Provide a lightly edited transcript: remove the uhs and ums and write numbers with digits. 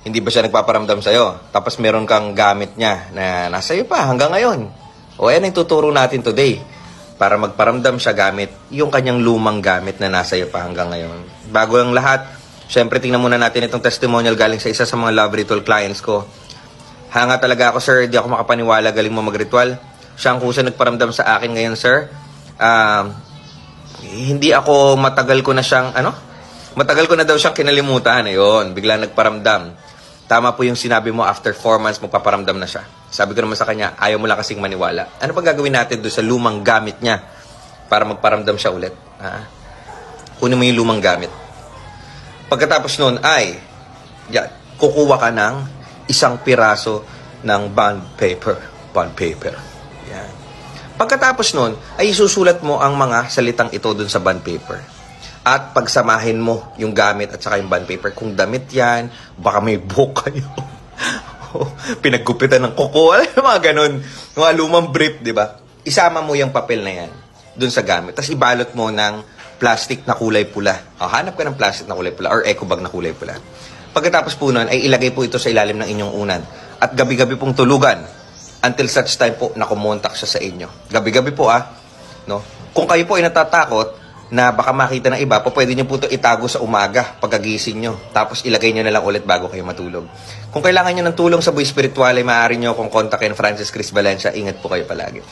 Hindi ba siya nagpaparamdam sa'yo? Tapos meron kang gamit niya na nasa iyo pa hanggang ngayon. O yan ang tuturo natin today. Para magparamdam siya gamit yung kanyang lumang gamit na nasa iyo pa hanggang ngayon. Bago ang lahat, syempre tingnan muna natin itong testimonial galing sa isa sa mga love ritual clients ko. Hanga talaga ako, sir. Di ako makapaniwala. Galing mo mag-ritual. Siya ang kusa nagparamdam sa akin ngayon, sir. Hindi ako matagal ko na siyang, matagal ko na daw siyang kinalimutan. Ayun, bigla nagparamdam. Tama po yung sinabi mo, after 4 months, magpaparamdam na siya. Sabi ko naman sa kanya, ayaw mo lang kasing maniwala. Ano pa gagawin natin doon sa lumang gamit niya para magparamdam siya ulit? Kunin mo yung lumang gamit. Pagkatapos nun ay, kukuha ka ng isang piraso ng bond paper. Bond paper. Yan. Pagkatapos nun, ay isusulat mo ang mga salitang ito dun sa bond paper. At pagsamahin mo yung gamit at saka yung bond paper. Kung damit yan, baka may buhok kayo. Pinaggupitan ng kuko. Alam mo, mga ganun. Mga lumang brief, di ba? Isama mo yung papel na yan dun sa gamit. Tapos ibalot mo ng plastic na kulay pula. Hanap ka ng plastic na kulay pula or eco bag na kulay pula. Pagkatapos po nun, ay ilagay po ito sa ilalim ng inyong unan. At gabi-gabi pong tulugan until such time po na kumontak siya sa inyo. Gabi-gabi po no? Kung kayo po ay natatakot na baka makita ng iba, pwede nyo po ito itago sa umaga pagkagising nyo. Tapos ilagay nyo na lang ulit bago kayo matulog. Kung kailangan nyo ng tulong sa buhay spiritual, ay maaari nyo akong kontakin Francis Chris Valencia. Ingat po kayo palagi.